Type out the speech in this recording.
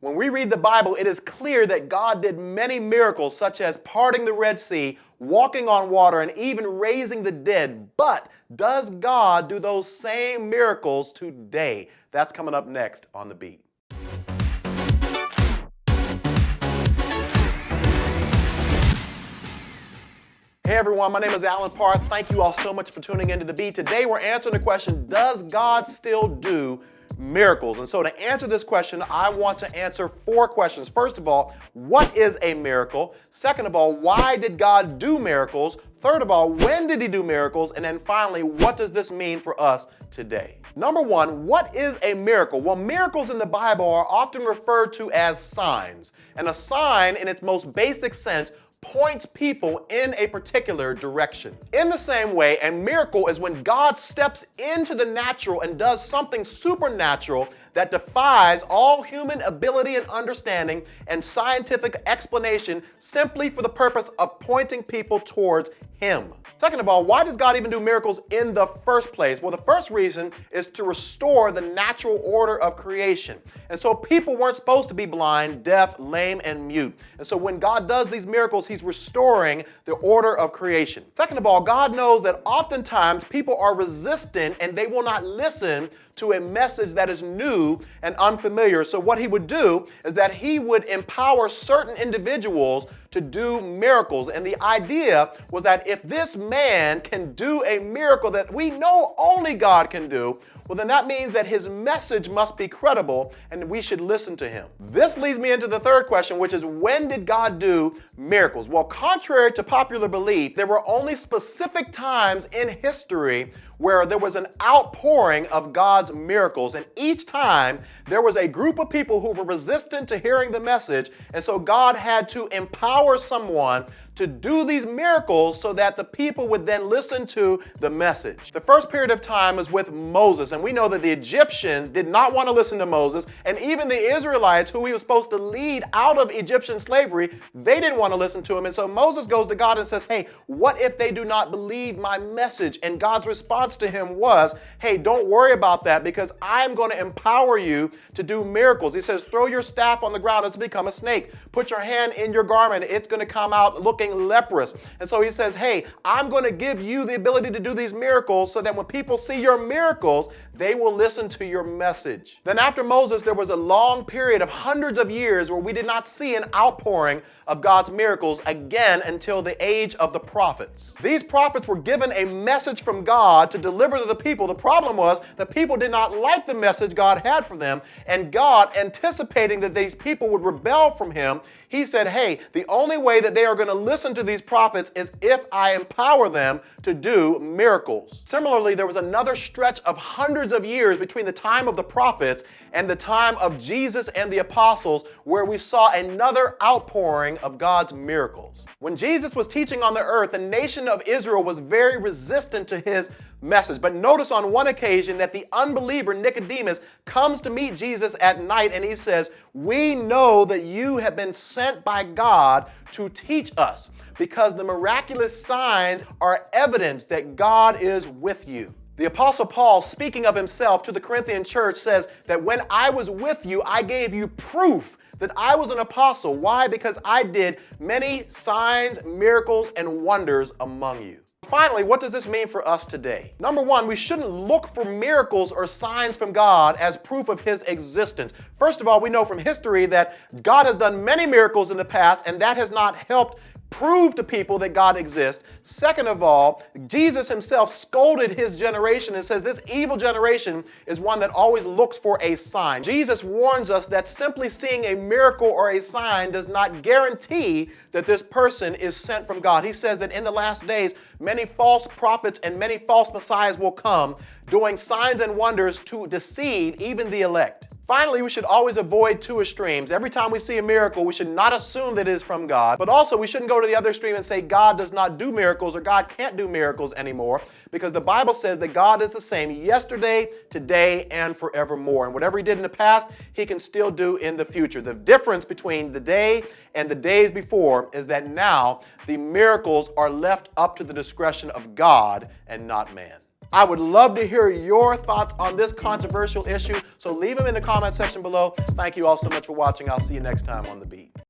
When we read the Bible, it is clear that God did many miracles, such as parting the Red Sea, walking on water, and even raising the dead. But does God do those same miracles today? That's coming up next on The Beat. Hey everyone, my name is Parr. Thank you all so much for tuning into The Beat. Today we're answering the question, does God still do miracles? And so to answer this question, I want to answer 4 questions. First of all, what is a miracle? Second of all, why did God do miracles? Third of all, when did he do miracles? And then finally, what does this mean for us today? Number 1, what is a miracle? Well, miracles in the Bible are often referred to as signs. And a sign, in its most basic sense, points people in a particular direction. In the same way, a miracle is when God steps into the natural and does something supernatural that defies all human ability and understanding and scientific explanation simply for the purpose of pointing people towards him. Second of all, why does God even do miracles in the first place? Well, the first reason is to restore the natural order of creation. And so people weren't supposed to be blind, deaf, lame, and mute. And so when God does these miracles, he's restoring the order of creation. Second of all, God knows that oftentimes people are resistant and they will not listen to a message that is new and unfamiliar. So what he would do is that he would empower certain individuals to do miracles. And the idea was that if this man can do a miracle that we know only God can do, well, then that means that his message must be credible and we should listen to him. This leads me into the third question, which is, when did God do miracles? Well, contrary to popular belief, there were only specific times in history where there was an outpouring of God's miracles. And each time there was a group of people who were resistant to hearing the message. And so God had to empower someone to do these miracles so that the people would then listen to the message. The first period of time was with Moses, and we know that the Egyptians did not want to listen to Moses, and even the Israelites, who he was supposed to lead out of Egyptian slavery, they didn't want to listen to him. And so Moses goes to God and says, hey, what if they do not believe my message? And God's response to him was, hey, don't worry about that, because I'm going to empower you to do miracles. He says, throw your staff on the ground, it's become a snake. Put your hand in your garment, it's going to come out looking leprous. And so he says, hey, I'm going to give you the ability to do these miracles so that when people see your miracles, they will listen to your message. Then after Moses, there was a long period of hundreds of years where we did not see an outpouring of God's miracles again until the age of the prophets. These prophets were given a message from God to deliver to the people. The problem was the people did not like the message God had for them, and God, anticipating that these people would rebel from him, he said, hey, the only way that they are going to listen to these prophets is if I empower them to do miracles. Similarly, there was another stretch of hundreds of years between the time of the prophets and the time of Jesus and the apostles, where we saw another outpouring of God's miracles. When Jesus was teaching on the earth, the nation of Israel was very resistant to his message. But notice on one occasion that the unbeliever Nicodemus comes to meet Jesus at night, and he says, we know that you have been sent by God to teach us, because the miraculous signs are evidence that God is with you. The Apostle Paul, speaking of himself to the Corinthian church, says that when I was with you, I gave you proof that I was an apostle. Why? Because I did many signs, miracles, and wonders among you. Finally, what does this mean for us today? Number 1, we shouldn't look for miracles or signs from God as proof of his existence. First of all, we know from history that God has done many miracles in the past, and that has not helped prove to people that God exists. Second of all, Jesus himself scolded his generation and says this evil generation is one that always looks for a sign. Jesus warns us that simply seeing a miracle or a sign does not guarantee that this person is sent from God. He says that in the last days, many false prophets and many false messiahs will come, doing signs and wonders to deceive even the elect. Finally, we should always avoid 2 extremes. Every time we see a miracle, we should not assume that it is from God, but also we shouldn't go to the other extreme and say God does not do miracles or God can't do miracles anymore, because the Bible says that God is the same yesterday, today, and forevermore. And whatever he did in the past, he can still do in the future. The difference between the day and the days before is that now the miracles are left up to the discretion of God and not man. I would love to hear your thoughts on this controversial issue, so leave them in the comment section below. Thank you all so much for watching. I'll see you next time on The Beat.